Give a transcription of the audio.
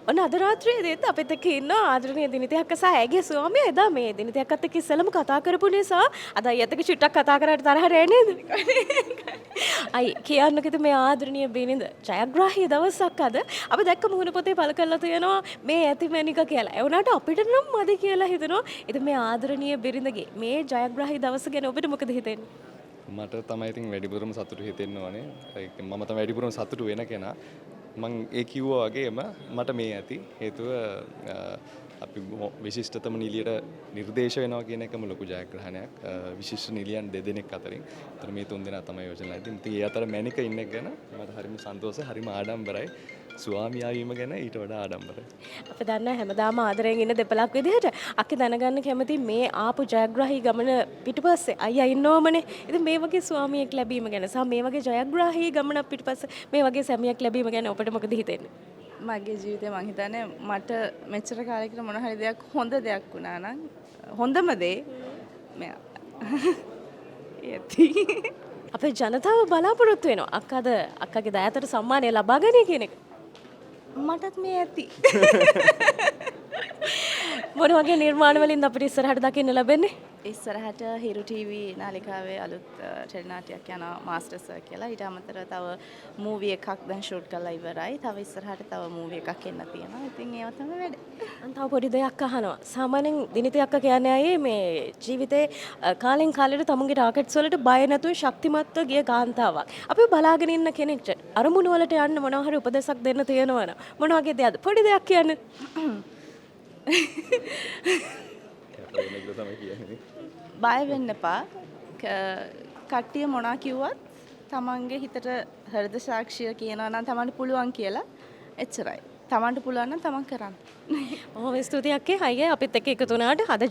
ඔන්න අද රාත්‍රියේදීත් අපිත් එක්ක ඉන්න ආදරණීය දිනිති අක්කා සහ ඇගේ ස්වාමියා එදා මේ දිනිති අක්කත් එක්ක ඉස්සෙල්ලම කතා කරපු නිසා අද අයියත් එක්ක චුට්ටක් කතා කරාට තරහ රෑ නේද? අයි කියන්නකද මේ ආදරණීය බිනිඳ ජයග්‍රාහී දවසක් අද අපි දැක්ක මුහුණ පොතේ පළ කරලා තියෙනවා මේ ඇතිමැනික කියලා. ඒ වුණාට අපිට නම් මදි කියලා හිතනවා. ඉතින් මේ ආදරණීය බිරිඳගේ මේ ජයග්‍රාහී දවස ගැන ඔබට මොකද හිතෙන්නේ? මට තමයි ඉතින් වැඩිපුරම සතුටු හිතෙන්න ඕනේ. මම තමයි වැඩිපුරම සතුටු වෙන කෙනා. මං ඒ කිව්වා වගේම මට මේ ඇති හේතුව අපි විශිෂ්ටතම නිලියට නිර්දේශ වෙනවා කියන එකම ලොකු ජයග්‍රහණයක්. විශිෂ්ට නිලියන් දෙදෙනෙක් අතරින්. ඒතර මේ තුන් දෙනා තමයි යෝජනා ඉතින් ඒ අතර මැනික ඉන්න එක ගැන මට හරිම සන්තෝෂයි, හරිම ආඩම්බරයි. ස්වාමියා වීම ගැන ඊට වඩා ආඩම්බරයි. අපි දන්නා හැමදාම ආදරයෙන් ඉන්න දෙපළක් විදිහට අක්ක දැනගන්න කැමති මේ ආපු ජයග්‍රාහී ගමන පිටිපස්සේ අයියා ඉන්නවමනේ. ඉතින් මේ වගේ ස්වාමියෙක් ලැබීම ගැන සහ මේ වගේ ජයග්‍රාහී ගමනක් පිටිපස්සේ මේ වගේ සැමියෙක් ලැබීම ගැන ඔබට මොකද හිතෙන්නේ? මගේ ජීවිතේ මං හිතන්නේ මට මෙච්චර කාලයකට මොන හරි දෙයක් හොඳ දෙයක් වුණා නම් හොඳම දේ මෙයා. යති. අපේ ජනතාව බලාපොරොත්තු වෙනවා අක්කද අක්කගේ දයාතර සම්මානය ලබා ගන්නේ කියන එක. මටත් මේ ඇති. මොන වගේ නිර්මාණ වලින්ද අපිට ඉස්සරහට දකින්න ලැබෙන්නේ? ඉස්සරහට හිරු ටීවී නාලිකාවේ අලුත් ටෙලිනාට්‍යයක් යනවා මාස්ටර් සර් කියලා. ඊට අමතරව තව මූවි එකක් දැන් ෂූට් කරලා ඉවරයි. තව ඉස්සරහට තව මූවි එකක් එන්න තියෙනවා. ඉතින් ඒවා තමයි වැඩ. මම තව පොඩි දෙයක් අහනවා. සාමාන්‍යයෙන් දිනිති අක්කා කියන්නේ අය මේ ජීවිතේ කාලෙන් කාලෙට තමුන්ගේ ටාකට්ස් වලට බය නැතුව ශක්තිමත්ව ගිය කාන්තාවක්. අපි බලාගෙන ඉන්න කෙනෙක්ට අරමුණු වලට යන්න මොනවා හරි උපදේශක් දෙන්න තියෙනවනම් මොන වගේ දෙයක්ද? පොඩි දෙයක් කියන්න. බය වෙන්න එපා. කට්ටිය මොනා කිව්වත් තමන්ගේ හිතට හෘද සාක්ෂිය කියනවා නම් තමන්ට පුළුවන් කියලා එච්චරයි. තමන්ට පුළුවන් නම් තමන් කරන්න. බොහොම ස්තුතියි අක්කේ. අයියේ අපිත් එක්ක එකතු වුණාට අද